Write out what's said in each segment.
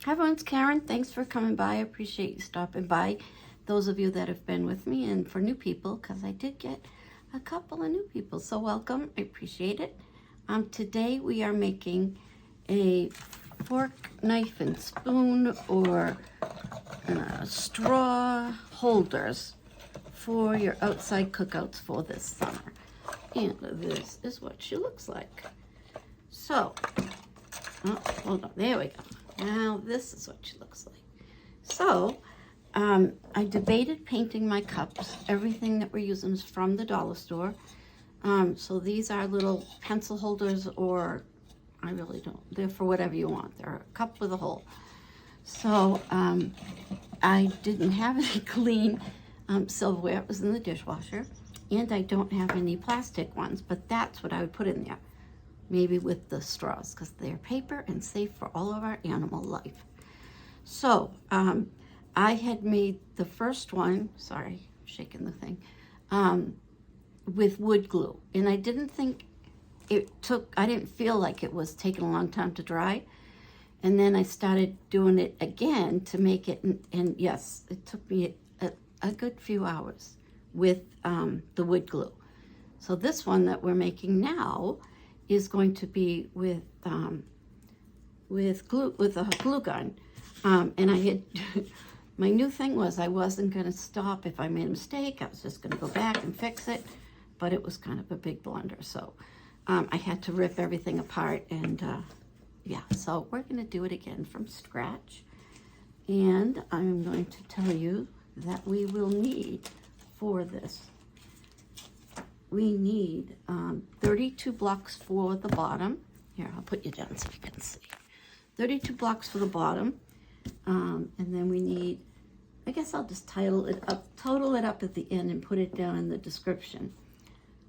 Hi everyone, it's Karen. Thanks for coming by. I appreciate you stopping by. Those of you that have been with me, and for new people, because I did get a couple of new people. So welcome, I appreciate it. Today we are making a fork, knife, and spoon or straw holders for your outside cookouts for this summer. And this is what she looks like. So, oh, hold on, there we go. Now this is what she looks like. So, I debated painting my cups. Everything that we're using is from the dollar store. So these are little pencil holders, or I really don't, they're for whatever you want. They're a cup with a hole. So I didn't have any clean silverware. It was in the dishwasher. And I don't have any plastic ones, but that's what I would put in there. Maybe with the straws, because they're paper and safe for all of our animal life. So I had made the first one, sorry, shaking the thing, with wood glue. And I didn't think I didn't feel like it was taking a long time to dry. And then I started doing it again to make it, and yes, it took me a good few hours with the wood glue. So this one that we're making now is going to be with a glue gun. And I had, my new thing was I wasn't gonna stop if I made a mistake. I was just gonna go back and fix it, but it was kind of a big blunder. So I had to rip everything apart, and yeah, so we're gonna do it again from scratch. And I'm going to tell you that we will need for this, we need 32 blocks for the bottom. Here, I'll put you down so you can see. 32 blocks for the bottom. And then we need, I guess I'll just total it up at the end and put it down in the description.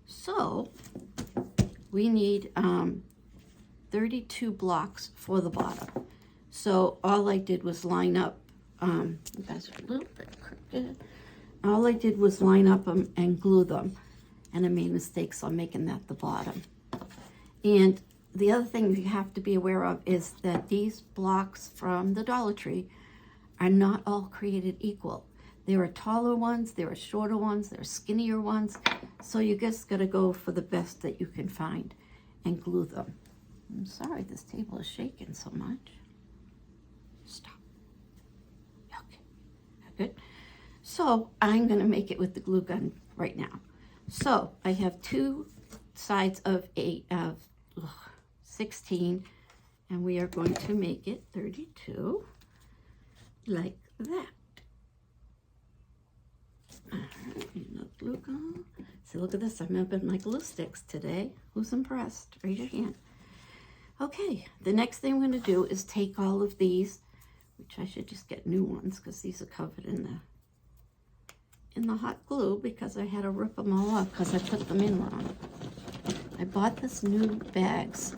So we need 32 blocks for the bottom. So all I did was line up, you guys are a little bit crooked. All I did was line up them and glue them. And I made mistakes on making that the bottom. And the other thing you have to be aware of is that these blocks from the Dollar Tree are not all created equal. There are taller ones, there are shorter ones, there are skinnier ones. So you just gotta go for the best that you can find and glue them. I'm sorry this table is shaking so much. Stop. Okay, good. So I'm gonna make it with the glue gun right now. So I have two sides of 16, and we are going to make it 32 like that. All right, glue gun. See, look at this. I'm up in my glue sticks today. Who's impressed? Raise your hand. Okay, the next thing I'm going to do is take all of these, which I should just get new ones because these are covered in the hot glue, because I had to rip them all off because I put them in wrong. I bought this new bags.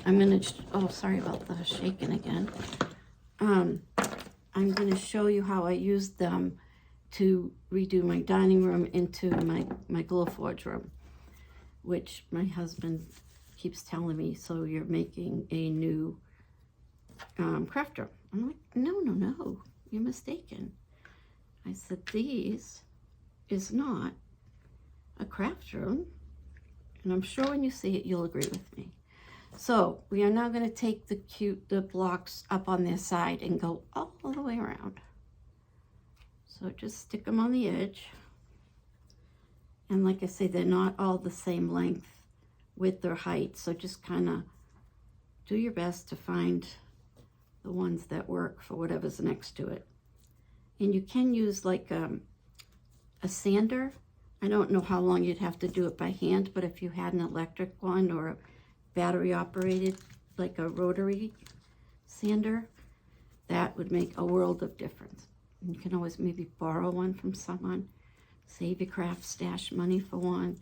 I'm gonna, oh, sorry about the shaking again. I'm gonna show you how I used them to redo my dining room into my glow forge room, which my husband keeps telling me, so you're making a new craft room. I'm like, no, you're mistaken. I said, these is not a craft room. And I'm sure when you see it, you'll agree with me. So we are now going to take the blocks up on their side and go all the way around. So just stick them on the edge. And like I say, they're not all the same length, width, or height. So just kind of do your best to find the ones that work for whatever's next to it. And you can use like a sander. I don't know how long you'd have to do it by hand, but if you had an electric one or a battery operated, like a rotary sander, that would make a world of difference. You can always maybe borrow one from someone, save your craft stash money for one,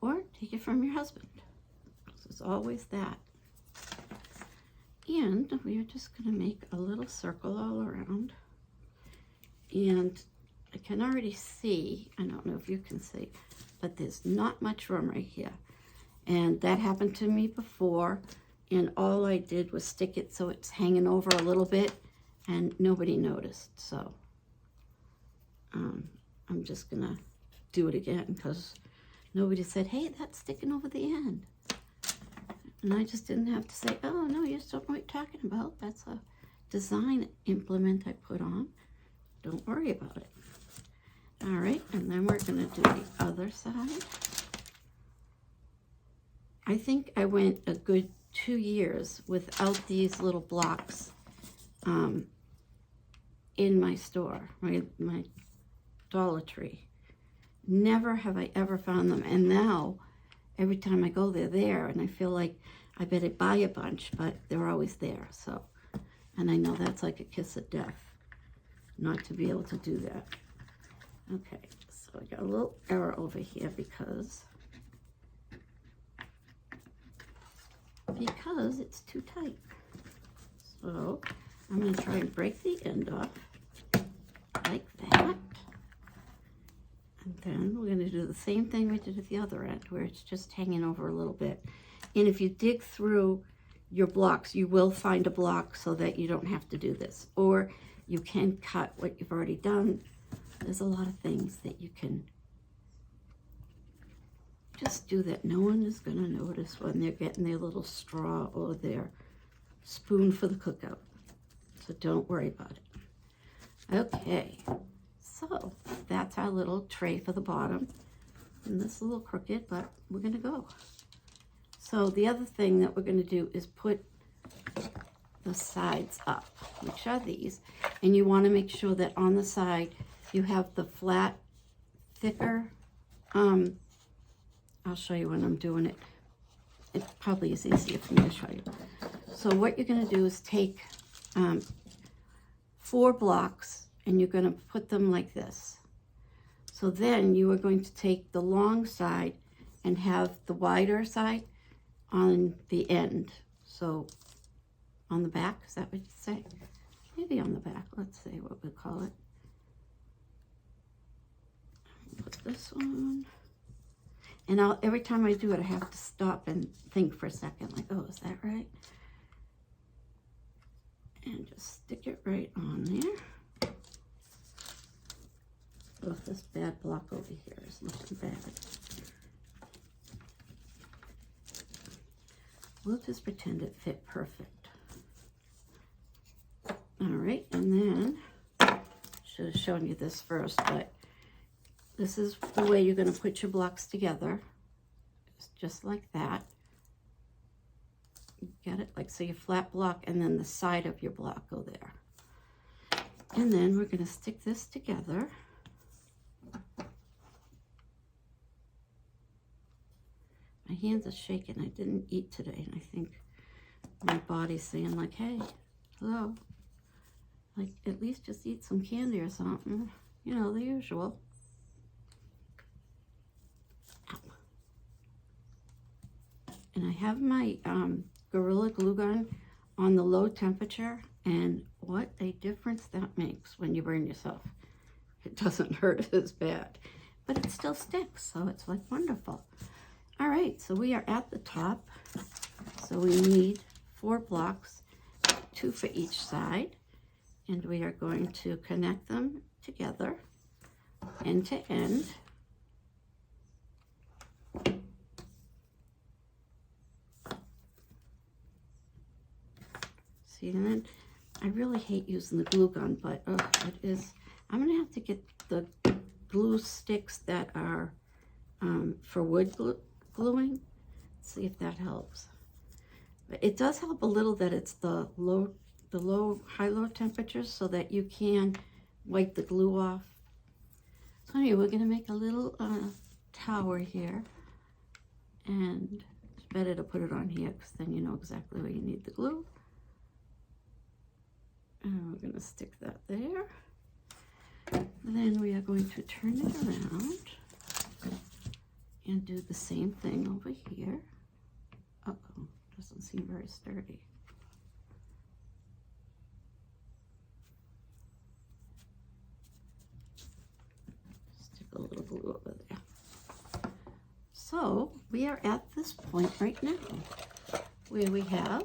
or take it from your husband. There's always that. And we are just going to make a little circle all around. And I can already see, I don't know if you can see, but there's not much room right here. And that happened to me before, and all I did was stick it so it's hanging over a little bit, and nobody noticed. So I'm just gonna do it again because nobody said, hey, that's sticking over the end. And I just didn't have to say, oh no, you just don't know what you're talking about. That's a design implement I put on. Don't worry about it. All right, and then we're gonna do the other side. I think I went a good 2 years without these little blocks in my store, my Dollar Tree. Never have I ever found them, and now every time I go, they're there, and I feel like I better buy a bunch, but they're always there. So, and I know that's like a kiss of death, not to be able to do that. Okay, so I got a little error over here because it's too tight. So I'm going to try and break the end off like that. And then we're going to do the same thing we did at the other end, where it's just hanging over a little bit. And if you dig through your blocks, you will find a block so that you don't have to do this. Or you can cut what you've already done. There's a lot of things that you can just do that no one is going to notice when they're getting their little straw or their spoon for the cookout. So don't worry about it. Okay, so that's our little tray for the bottom. And this is a little crooked, but we're going to go. So the other thing that we're going to do is put the sides up, which are these. And you want to make sure that on the side you have the flat, thicker, I'll show you when I'm doing it. It probably is easier for me to show you. So what you're going to do is take 4 blocks and you're going to put them like this. So then you are going to take the long side and have the wider side on the end. So on the back, is that what you say? Maybe on the back. Let's see what we call it. Put this one. And every time I do it, I have to stop and think for a second, like, oh, is that right? And just stick it right on there. Oh, this bad block over here is looking bad. We'll just pretend it fit perfect. All right, and then, should have shown you this first, but this is the way you're going to put your blocks together. Just like that. Get it? Like so, your flat block and then the side of your block go there. And then we're going to stick this together. My hands are shaking. I didn't eat today, and I think my body's saying like, hey, hello. Like, at least just eat some candy or something. You know, the usual. And I have my Gorilla Glue Gun on the low temperature, and what a difference that makes when you burn yourself. It doesn't hurt as bad, but it still sticks, so it's like wonderful. All right, so we are at the top. So we need 4 blocks, 2 for each side, and we are going to connect them together end to end. See, and then I really hate using the glue gun, but it is. I'm gonna have to get the glue sticks that are for wood gluing. See if that helps. But it does help a little that it's the high-low temperatures, so that you can wipe the glue off. So anyway, we're gonna make a little tower here, and it's better to put it on here because then you know exactly where you need the glue. And we're going to stick that there. Then we are going to turn it around and do the same thing over here. Uh-oh, doesn't seem very sturdy. Stick a little glue over there. So we are at this point right now. where we have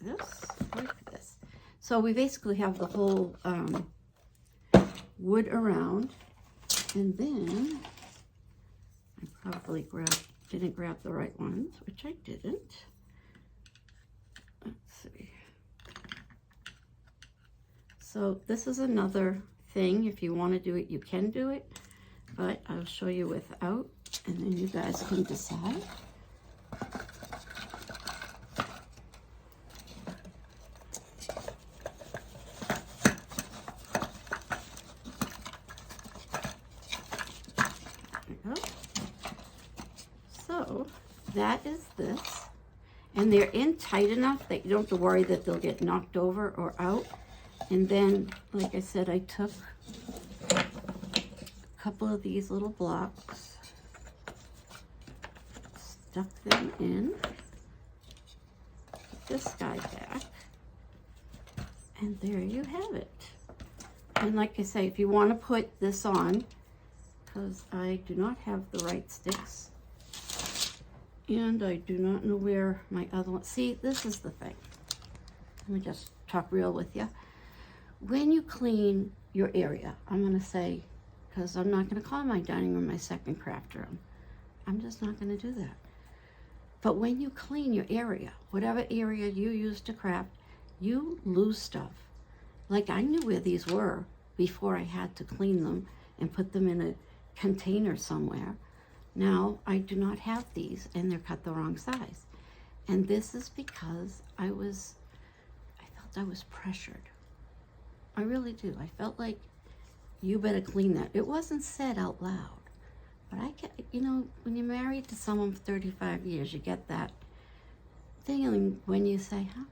this. So we basically have the whole wood around, and then I probably didn't grab the right ones, which I didn't. Let's see. So this is another thing. If you want to do it, you can do it, but I'll show you without, and then you guys can decide. So that is this, and they're in tight enough that you don't have to worry that they'll get knocked over or out. And then, like I said, I took a couple of these little blocks, stuck them in, put this guy back, and there you have it. And like I say, if you want to put this on, because I do not have the right sticks, and I do not know where my other one. See, this is the thing. Let me just talk real with you. When you clean your area, I'm going to say, because I'm not going to call my dining room my second craft room. I'm just not going to do that. But when you clean your area, whatever area you use to craft, you lose stuff. Like I knew where these were before I had to clean them and put them in a container somewhere. Now I do not have these, and they're cut the wrong size. And this is because I felt I was pressured. I really do. I felt like, you better clean that. It wasn't said out loud, but I get, you know, when you're married to someone for 35 years, you get that feeling when you say, huh,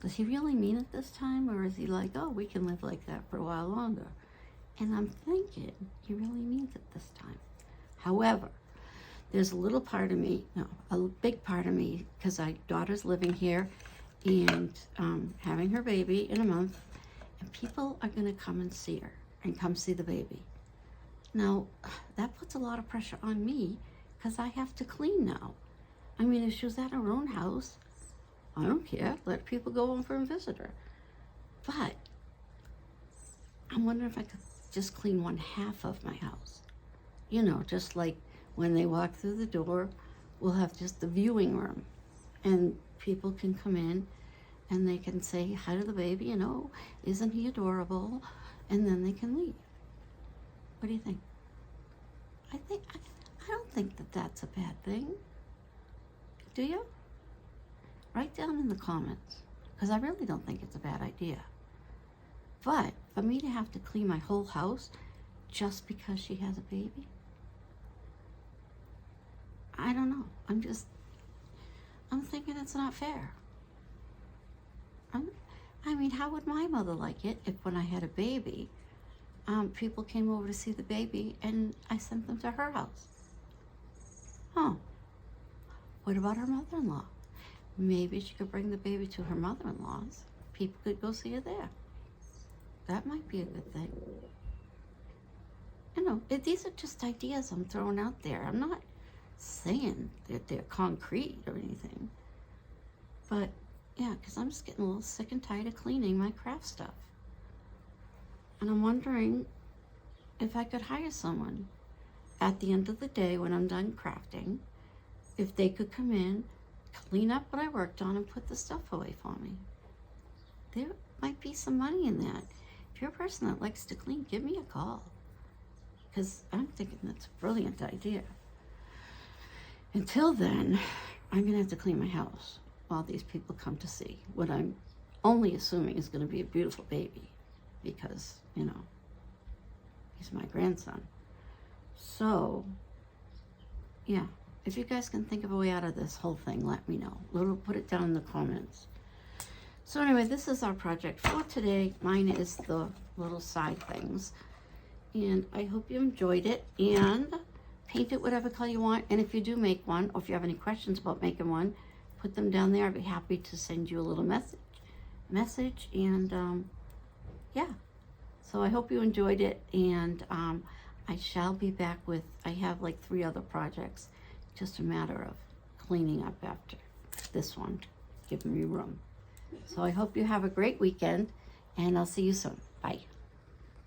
does he really mean it this time? Or is he like, oh, we can live like that for a while longer? And I'm thinking, he really means it this time. However, there's a little part of me, no, a big part of me, because my daughter's living here and having her baby in a month, and people are going to come and see her and come see the baby. Now, that puts a lot of pressure on me because I have to clean now. I mean, if she was at her own house, I don't care. Let people go over and visit her. But I'm wondering if I could just clean one half of my house. You know, just like when they walk through the door, we'll have just the viewing room. And people can come in and they can say hi to the baby, you know, isn't he adorable? And then they can leave. What do you think? I don't think that that's a bad thing. Do you? Write down in the comments, because I really don't think it's a bad idea. But for me to have to clean my whole house just because she has a baby, I don't know. I'm thinking it's not fair. I mean, how would my mother like it if when I had a baby, people came over to see the baby and I sent them to her house? Oh, what about her mother-in-law? Maybe she could bring the baby to her mother-in-law's. People could go see her there. That might be a good thing. You know, these are just ideas I'm throwing out there. I'm not saying that they're concrete or anything. But, yeah, because I'm just getting a little sick and tired of cleaning my craft stuff. And I'm wondering if I could hire someone at the end of the day when I'm done crafting, if they could come in, clean up what I worked on, and put the stuff away for me. There might be some money in that. If you're a person that likes to clean, give me a call. Because I'm thinking that's a brilliant idea. Until then, I'm going to have to clean my house while these people come to see what I'm only assuming is going to be a beautiful baby. Because, you know, he's my grandson. So, yeah. If you guys can think of a way out of this whole thing, let me know. We'll put it down in the comments. So anyway, this is our project for today. Mine is the little side things. And I hope you enjoyed it. And paint it whatever color you want. And if you do make one, or if you have any questions about making one, put them down there. I'd be happy to send you a little message. And yeah. So I hope you enjoyed it. And I shall be back with, I have like 3 other projects. Just a matter of cleaning up after this one, giving me room. So I hope you have a great weekend, and I'll see you soon. Bye.